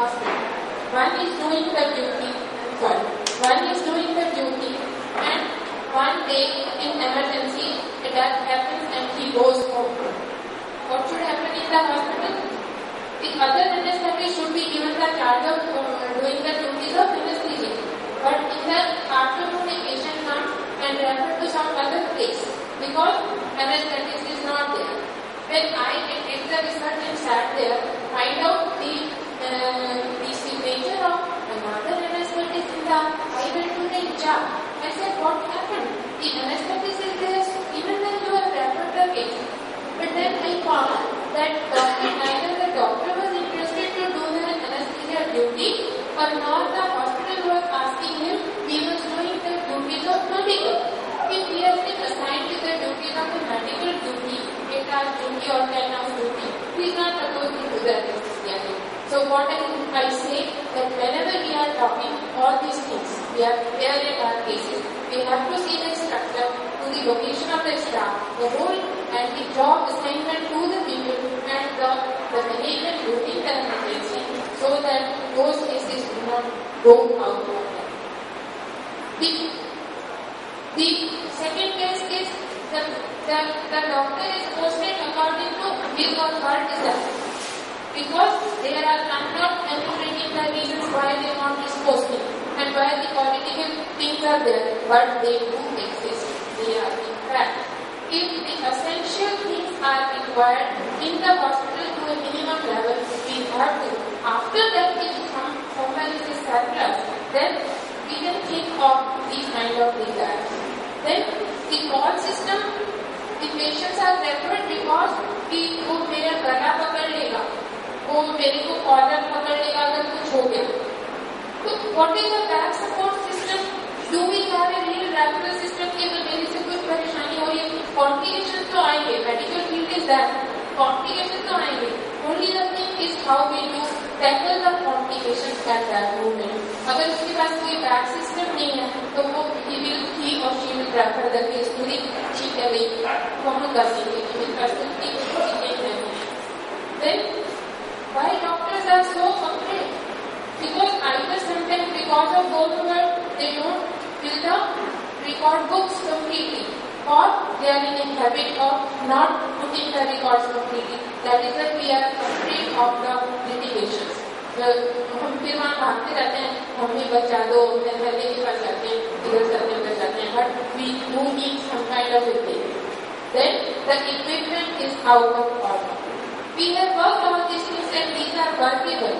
hospital. One is doing the duty and one day in emergency that happens and he goes home. What should happen in the hospital? The other anesthetists should be given the charge of doing the duties of anesthesia. But in the afternoon a patient comes and referred to some other place because anesthetist is not there. Then I did the research and sat there, find out the signature of another anesthetist in the, I went to the job. I said, what happened? The anesthetist is there even when you have referred the patient. But then I found that neither the doctor was interested to do the anesthesia duty or nor the hospital was asking him, he was doing the duties of medical. If he has been assigned to the duties of a medical duty, 8 hours duty or 10 hours duty, he is not supposed to do the anesthesia duty. So what I say that whenever we are talking all these things, we are there in our cases, we have to see the structure to the location of the staff, the role and the job assignment to the people and the management during the emergency so that those cases do not go out of them. The second case is the doctor is posted according to his or her desire. Because they are not enumerating the reasons why they want this posting and why the political things are there, but they do exist. They are in fact. If the essential things are required in the hospital to a minimum level, we have to. After that, if somewhere is a surplus, then we can think of these kind of desires. Then the call system, the patients are referred because वो मेरा गला पकड़ लेगा, वो मेरे को collar पकड़ लेगा अगर कुछ हो गया. तो what is the back support system? Do we have a real referral system कि अगर मेरे से कुछ परेशानी हो रही है, complications तो आएंगे. Medical field is that complications तो आएंगे. Only the thing is how we do tackle the complications at that moment. अगर उसके पास कोई back system नहीं है, तो वो he or she will refer the case to the ठीक है भाई, हम कर देंगे कि मेरे पास तो ठीक है. Then why doctors are so afraid? Because either sometimes because of overwork, they don't fill the record books completely, or they are in a habit of not putting the records completely. That is why we are afraid of the litigations. हम फिर वहाँ भागते रहते हैं, हमें बचा दो, पहले के पास जाते हैं, इधर जाते हैं, उधर जाते हैं, but we do need some kind of a thing. Then the equipment is out of order. We have worked on these things and these are workable.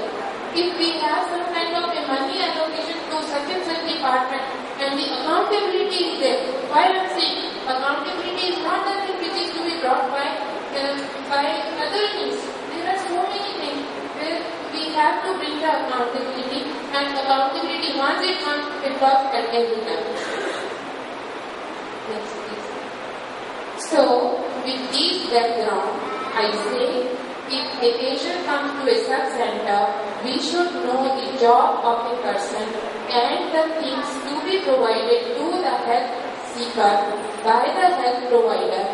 If we have some kind of a money allocation to such and such department and the accountability is there, why I'm saying accountability is not the thing which is to be brought by other things. There are so many things where we have to bring the accountability and accountability once it comes, it works at every time. Next please. So with this background, I say if a patient comes to a sub-center, we should know the job of a person and the things to be provided to the health seeker by the health provider.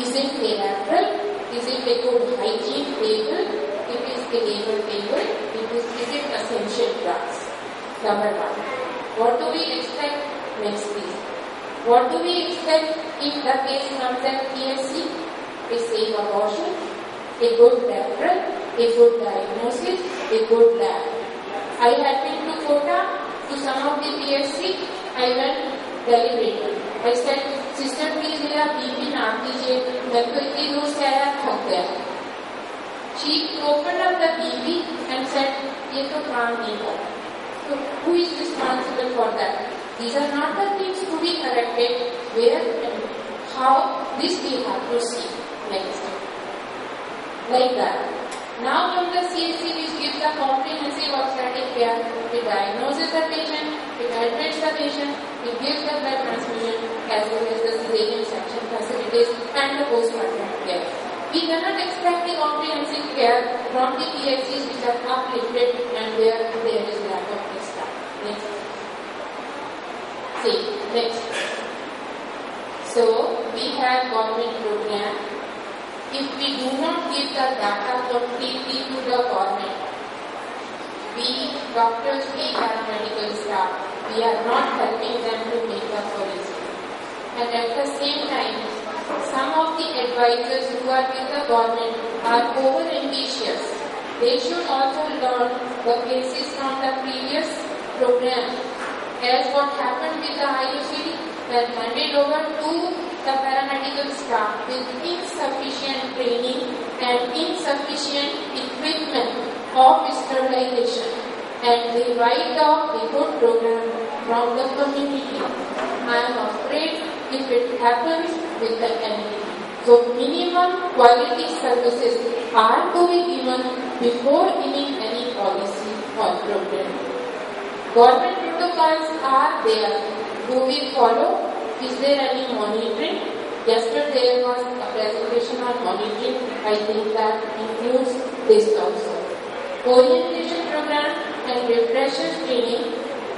Is it a referral? Is it a good hygiene table? It is a label table. Is it essential drugs? Number one. What do we expect? Next please. What do we expect if the case comes at PSC? A safe abortion, a good referral, a good diagnosis, a good lab. I had been to Kota to some of the PSC. I went deliberately. I said, sister please मेरा BP नाप दीजिए, मैं तो इतनी दूर से आया थक गया. She opened up the BP and said, ये तो काम नहीं होगा. So who is responsible for that? These are not the things to be corrected. Where and how, this we have to see. Next. Like that. Now from the CSC which gives the comprehensive obstetric care, it diagnoses the patient, it admits the patient, it gives the blood transfusion as well as the cesarean section facilities and the postpartum care. We cannot expect the comprehensive care from the PHCs which are uplifted and where there is lack of staff. Next. See, next. So, we have government program. If we do not give the data completely to the government, we doctors, we paramedical staff, we are not helping them to make the policy. And at the same time, some of the advisors who are with the government are over ambitious. They should also learn the cases from the previous program, as what happened with the IUCD, that handed over to the paramedical staff with insufficient training and insufficient equipment of sterilization, and they write off the good program from the community. I am afraid if it happens with the community. So minimum quality services are to be given before giving any policy or program. Government protocols are there. Do we follow? Is there any monitoring? Yesterday there was a presentation on monitoring. I think that includes this also. Orientation program and refreshers training.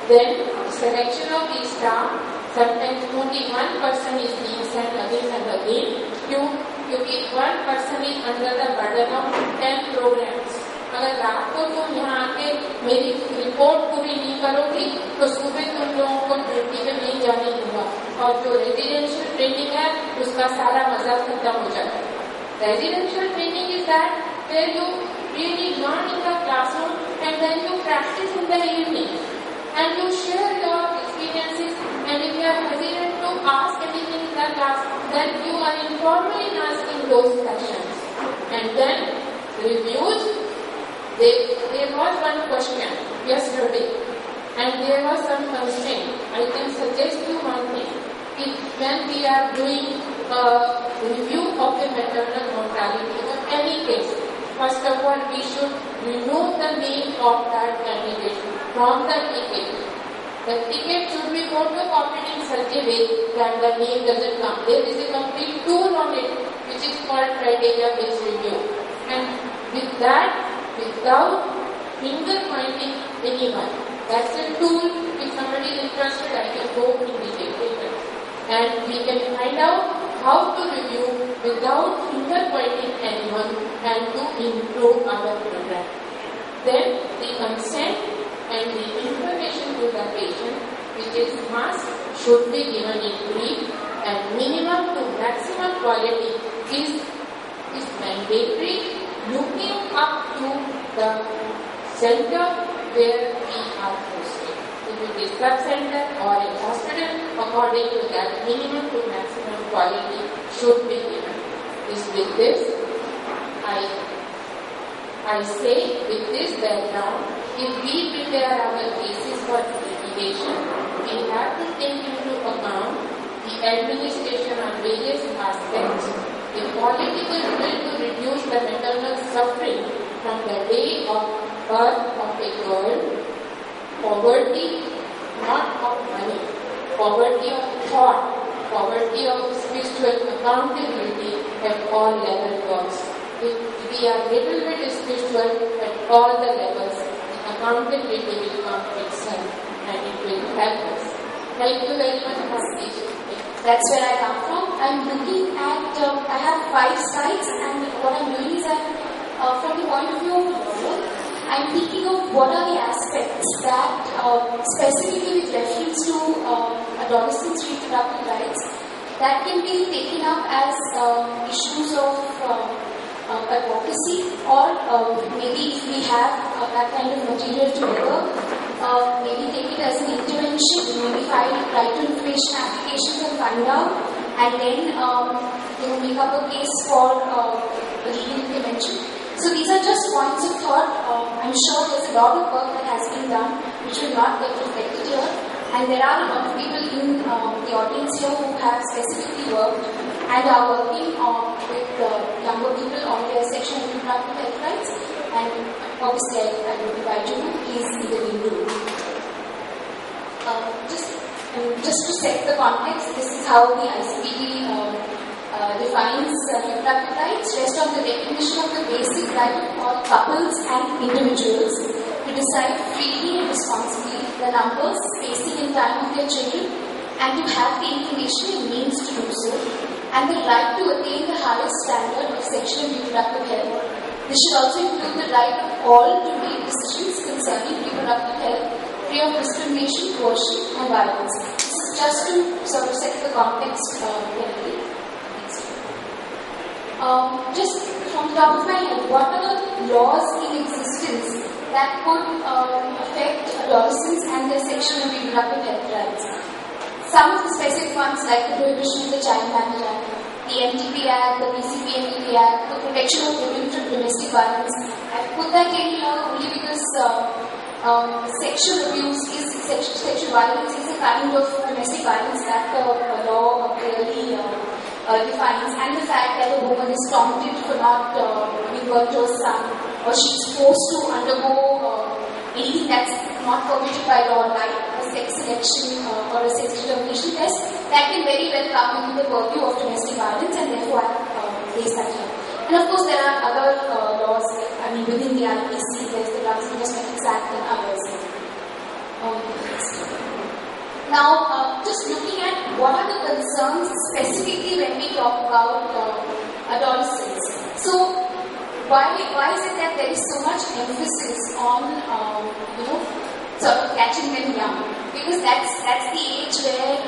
Then selection of the staff. Sometimes only one person is being sent again and again. क्योंकि one person is under the burden of 10 programs. अगर रात को तुम यहाँ आके मेरी report पूरी नहीं करोगी तो सुबह तुम लोगों को ड्यूटी पे नहीं जाने दूंगा, और जो रेजिडेंशियल ट्रेनिंग है उसका सारा मजा खत्म हो जाता है। Residential training is that where you really learn in the classroom and then you practice in the evening and you share your experiences, and if you are hesitant to ask anything in the class, then you are informally asking those questions. And then reviews. There was one question yesterday and there was some constraint. I can suggest you one thing. If when we are doing a review of the maternal mortality or any case, first of all we should remove the name of that candidate from the ticket. The ticket should be photocopied in such a way that the name doesn't come. There is a complete tool on it which is called criteria-based review. And with that, without finger pointing anyone, that's a tool. If somebody is interested, I can go in detail later. And we can find out how to review without finger pointing anyone and to improve our program. Then the consent and the information to the patient, which is must, should be given in brief, and minimum to maximum quality is mandatory, looking up to the center where we are posted. If it is sub-center or a hospital, according to that, minimum to maximum quality should be given. With this, I say, with this background, if we prepare our cases for litigation, we have to take into account the administration on various aspects, the political will to reduce the maternal suffering from the day of birth of a girl, poverty not of money, poverty of thought, poverty of spiritual accountability at all levels. If we are little bit spiritual at all the levels, the accountability will come itself and it will help us. Thank you very much for listening. That's where I come from. I'm looking at, I have 5 slides, and what I'm doing is from the point of view of the model, I'm thinking of what are the aspects that, specifically with reference to adolescents' reproductive rights, that can be taken up as issues of advocacy, or maybe if we have that kind of material together, maybe take it as an intervention, maybe file right to information applications and find out, and then make up a case for legal intervention. So these are just points of thought. I'm sure there's a lot of work that has been done which will not get reflected here, and there are a lot of people in the audience here who have specifically worked and are working with younger people on their sexual and reproductive health rights, and obviously I would invite you to please see the video. Just to set the context, this is how the ICPD defines reproductive rights, rest on the recognition of the basic right of all couples and individuals to decide freely and responsibly the numbers, spacing and time of their children, and to have the information and means to do so, and the right to attain the highest standard of sexual and reproductive health. This should also include the right of all to make decisions concerning of discrimination, coercion, and violence. This is just to sort of set the context clearly. Just from the top of my head, what are the laws in existence that could affect adolescents and their sexual and reproductive health rights? Some of the specific ones, like the Prohibition of the Child Marriage Act, the MTP Act, the PCPMDP Act, the Protection of Women from Domestic Violence. I put that in here only because sexual violence is a kind of domestic violence that the law clearly defines, and the fact that a woman is taunted for not giving birth to a son, or she's forced to undergo anything that's not permitted by law, like a sex selection or a sex determination test, that can very well come into the purview of domestic violence, and therefore I raised that here. And of course, there are other laws, within the IPC, there's the Drugs and Cosmetics Act and others. Now, just looking at what are the concerns specifically when we talk about adolescents. So, why is it that there is so much emphasis on, sort of catching them young? Because that's the age where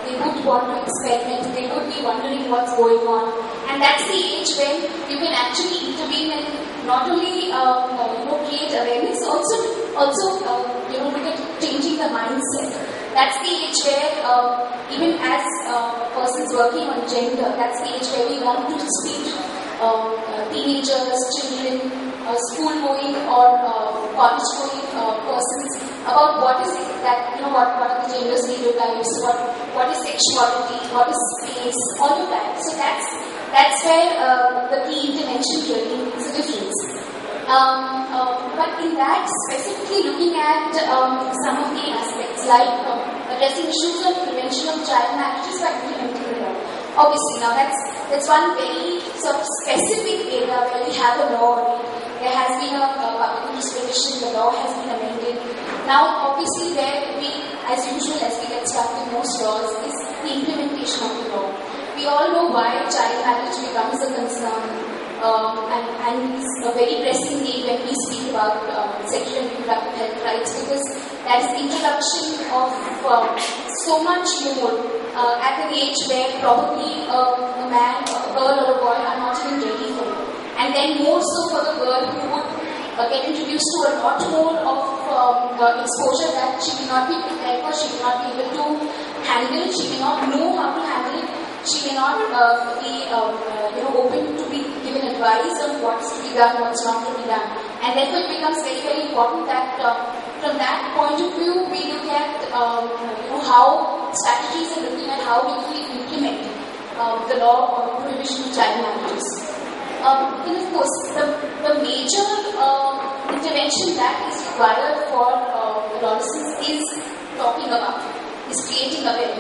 they would want to experiment, they would be wondering what's going on, and that's the age when you can actually intervene and not only create awareness, also look at changing the mindset. That's the age where even as persons working on gender, that's the age where we want to speak to teenagers, children, school-going or college-going persons about what is it that, what are the gender stereotypes, what is sexuality, what is space, all of that. So that's where the key intervention really makes a difference. But in that, specifically looking at some of the aspects, like addressing issues of prevention of child marriages by implementing the law. Obviously, now that's one very sort of specific area where we have a law already. There has been a public interest petition, the law has been amended. Now, obviously, where we, as usual, as we get stuck with most laws, is the implementation of the law. We all know why child marriage becomes a concern, and is a very pressing need when we speak about sexual and reproductive health rights, because that is the introduction of so much more at an age where probably a man, a girl or a boy are not even ready for it. And then more so for the girl who would get introduced to a lot more of exposure that she may not be prepared for, she may not be able to handle, she may not know how to handle it, she may not be open to be given advice on what's to be done, what's not to be done. And therefore it becomes very, very important that from that point of view, we look at how strategies are looking at how we implement the law on prohibition of child marriages. Then of course, the major intervention that is required for adolescents is talking about, is creating awareness.